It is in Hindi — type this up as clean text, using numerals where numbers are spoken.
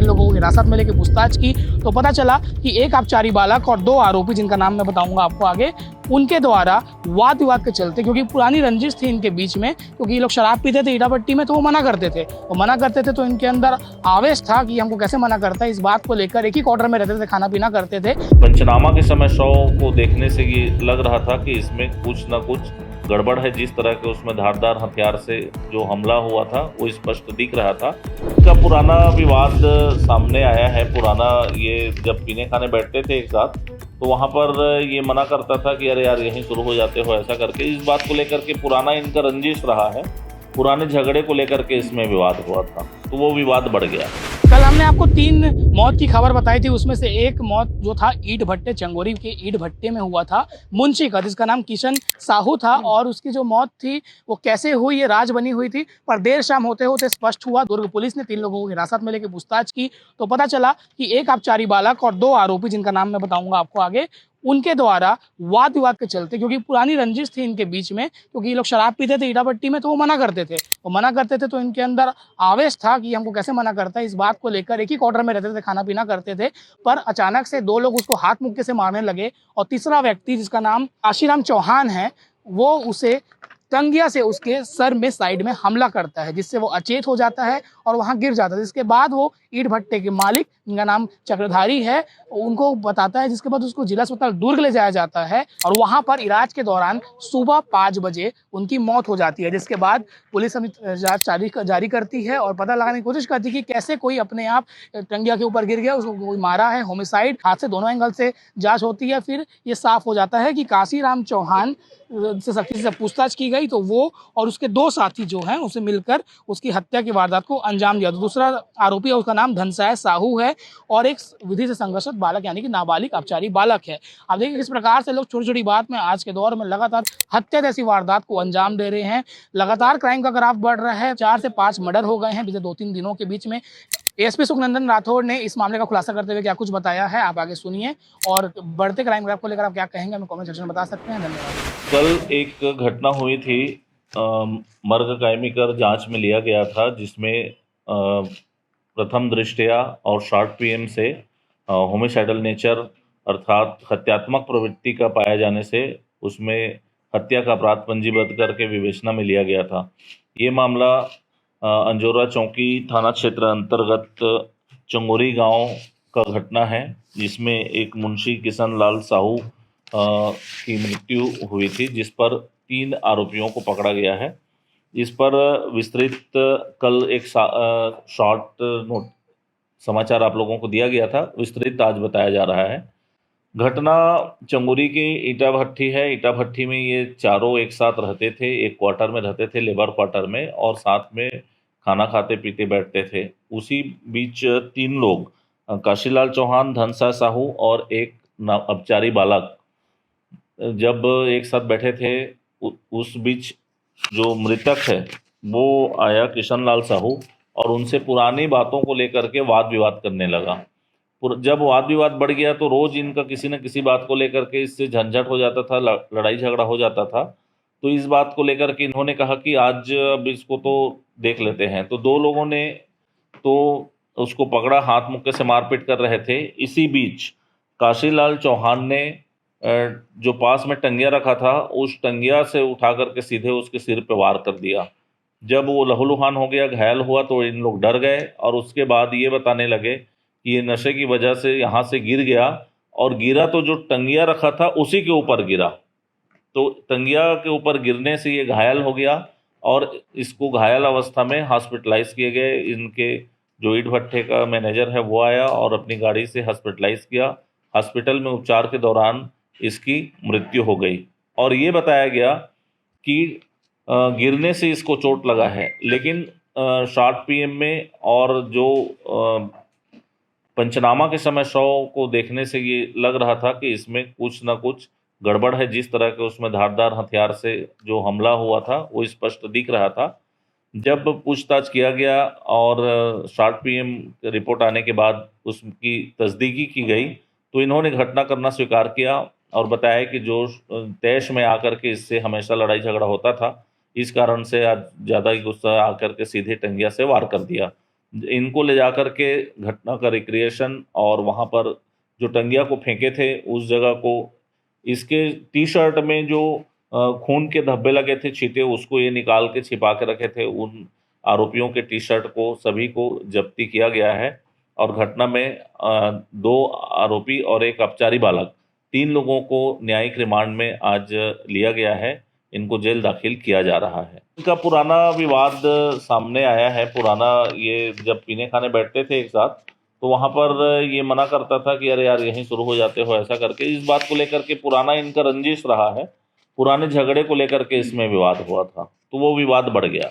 लोगों को हिरासत में लेकर पूछताछ की तो पता चला कि एक आबकारी बालक और 2 आरोपी, जिनका नाम मैं बताऊंगा आपको आगे, उनके द्वारा वाद विवाद के चलते, क्योंकि पुरानी रंजिश थी इनके बीच में, क्योंकि ये लोग शराब पीते थे ईटा भट्टी में, तो वो मना करते थे। तो इनके अंदर आवेश था कि हमको कैसे मना करता है। इस बात को लेकर एक ही क्वार्टर में रहते थे, खाना पीना करते थे। पंचनामा के समय शव को देखने से ये लग रहा था कि इसमें कुछ न कुछ गड़बड़ है। जिस तरह के उसमें धारदार हथियार से जो हमला हुआ था वो स्पष्ट दिख रहा था। इसका पुराना विवाद सामने आया है। पुराना, ये जब पीने खाने बैठते थे एक साथ, तो वहाँ पर ये मना करता था कि अरे यार यहीं शुरू हो जाते हो, ऐसा करके। इस बात को लेकर के पुराना इनका रंजिश रहा है, पुराने झगड़े को लेकर के इसमें विवाद हुआ था, तो वो विवाद बढ़ गया। कल हमने आपको 3 मौत की खबर बताई थी, उसमें से एक मौत जो था ईट भट्टे, चंगोरी के ईट भट्टे में हुआ था मुंशी का, जिसका नाम किशन साहू था। और उसकी जो मौत थी वो कैसे हुई, ये राज बनी हुई थी, पर देर शाम होते होते स्पष्ट हुआ। दुर्ग पुलिस ने 3 लोगों को हिरासत में लेकर पूछताछ की तो पता चला कि एक आबकारी बालक और 2 आरोपी, जिनका नाम मैं बताऊंगा आपको आगे, उनके द्वारा वाद विवाद के चलते, क्योंकि पुरानी रंजिश थी इनके बीच में, क्योंकि ये लोग शराब पीते थे ईटा भट्टी में, तो वो मना करते थे। तो इनके अंदर आवेश था कि हमको कैसे मना करता है। इस बात को लेकर एक ही क्वार्टर में रहते थे, खाना पीना करते थे, पर अचानक से 2 लोग उसको हाथ मुक्के से मारने लगे और तीसरा व्यक्ति, जिसका नाम काशीराम चौहान है, वो उसे टंगिया से उसके सर में साइड में हमला करता है, जिससे वो अचेत हो जाता है और वहां गिर जाता है। जिसके बाद वो ईट भट्टे के मालिक, जिनका नाम चक्रधारी है, उनको बताता है, जिसके बाद उसको जिला अस्पताल दुर्ग ले जाया जाता है और वहां पर इलाज के दौरान सुबह 5 बजे उनकी मौत हो जाती है। जिसके बाद पुलिस जांच जारी करती है और पता लगाने की कोशिश करती है कि कैसे कोई अपने आप टंगिया के ऊपर गिर गया, उसको कोई मारा है, होमिसाइड, हाथ से, दोनों एंगल से जांच होती है। फिर ये साफ हो जाता है कि काशीराम चौहान से सख्ती से पूछताछ की गई तो वो और उसके 2 साथी जो हैं उसे मिलकर उसकी हत्या की वारदात को अंजाम दिया। तो दूसरा आरोपी है, उसका नाम धनसाय साहू है और एक विधि से संघर्षित बालक, यानी कि नाबालिग आबकारी बालक है। अब देखिए किस प्रकार से लोग छोटी छोटी बात में आज के दौर में लगातार हत्या जैसी वारदात को अंजाम दे रहे हैं। लगातार क्राइम का ग्राफ बढ़ रहा है। 4 से 5 मर्डर हो गए हैं पिछले 2-3 दिनों के बीच में। एएसपी सुखनंदन राठौड़ ने इस मामले का खुलासा करते हुए क्या कुछ बताया है, आप आगे सुनिए। और बढ़ते क्राइम ग्राफ को लेकर आप क्या कहेंगे, हमें कमेंट सेक्शन में बता सकते हैं। धन्यवाद। कल एक घटना हुई थी, मर्ग कायमी कर जांच में लिया गया था, जिसमें प्रथम दृष्टया और शॉर्ट पीएम से होमिसाइडल नेचर अर्थात हत्यात्मक प्रवृत्ति का पाया जाने से उसमें हत्या का अपराध पंजीबद्ध करके विवेचना में लिया गया था। ये मामला अंजोरा चौकी थाना क्षेत्र अंतर्गत चंगोरी गांव का घटना है, जिसमें एक मुंशी किशन लाल साहू की मृत्यु हुई थी, जिस पर 3 आरोपियों को पकड़ा गया है। इस पर विस्तृत कल एक शॉर्ट नोट समाचार आप लोगों को दिया गया था, विस्तृत आज बताया जा रहा है। घटना चंगोरी की ईटा भट्टी है। ईटा भट्टी में ये चारों एक साथ रहते थे, एक क्वार्टर में रहते थे, लेबर क्वार्टर में, और साथ में खाना खाते पीते बैठते थे। उसी बीच 3 लोग, काशीलाल चौहान, धनसा साहू और एक अपचारी बालक, जब एक साथ बैठे थे, उस बीच जो मृतक है वो आया किशन लाल साहू और उनसे पुरानी बातों को लेकर के वाद विवाद करने लगा। जब वाद विवाद बढ़ गया तो रोज इनका किसी न किसी बात को लेकर के इससे झंझट हो जाता था, लड़ाई झगड़ा हो जाता था। तो इस बात को लेकर के इन्होंने कहा कि आज अब इसको तो देख लेते हैं। तो 2 लोगों ने तो उसको पकड़ा, हाथ मुक्के से मारपीट कर रहे थे। इसी बीच काशीलाल चौहान ने जो पास में टंगिया रखा था, उस टंगिया से उठा करके सीधे उसके सिर पे वार कर दिया। जब वो लहूलुहान हो गया, घायल हुआ, तो इन लोग डर गए और उसके बाद ये बताने लगे कि ये नशे की वजह से यहाँ से गिर गया, और गिरा तो जो टंगिया रखा था उसी के ऊपर गिरा। तो टंगिया के ऊपर गिरने से ये घायल हो गया और इसको घायल अवस्था में हॉस्पिटलाइज किए गए। इनके जो ईट भट्टे का मैनेजर है वो आया और अपनी गाड़ी से हॉस्पिटलाइज किया। हॉस्पिटल में उपचार के दौरान इसकी मृत्यु हो गई और ये बताया गया कि गिरने से इसको चोट लगा है। लेकिन शॉर्ट पीएम में और जो पंचनामा के समय शव को देखने से ये लग रहा था कि इसमें कुछ ना कुछ गड़बड़ है। जिस तरह के उसमें धारदार हथियार से जो हमला हुआ था वो स्पष्ट दिख रहा था। जब पूछताछ किया गया और शॉर्ट पीएम रिपोर्ट आने के बाद उसकी तस्दीकी की गई तो इन्होंने घटना करना स्वीकार किया और बताया कि जो तैश में आकर के इससे हमेशा लड़ाई झगड़ा होता था, इस कारण से आज ज़्यादा ही गुस्सा आकर के सीधे टंगिया से वार कर दिया। इनको ले जाकर के घटना का रिक्रिएशन और वहाँ पर जो टंगिया को फेंके थे उस जगह को, इसके टी शर्ट में जो खून के धब्बे लगे थे छींटे, उसको ये निकाल के छिपा के रखे थे। उन आरोपियों के टी शर्ट को सभी को जब्ती किया गया है और घटना में 2 आरोपी और एक अपचारी बालक 3 लोगों को न्यायिक रिमांड में आज लिया गया है। इनको जेल दाखिल किया जा रहा है। इनका पुराना विवाद सामने आया है। पुराना, ये जब पीने खाने बैठते थे एक साथ तो वहाँ पर ये मना करता था कि अरे यार यहीं शुरू हो जाते हो, ऐसा करके। इस बात को लेकर के पुराना इनका रंजिश रहा है, पुराने झगड़े को लेकर के इसमें विवाद हुआ था, तो वो विवाद बढ़ गया।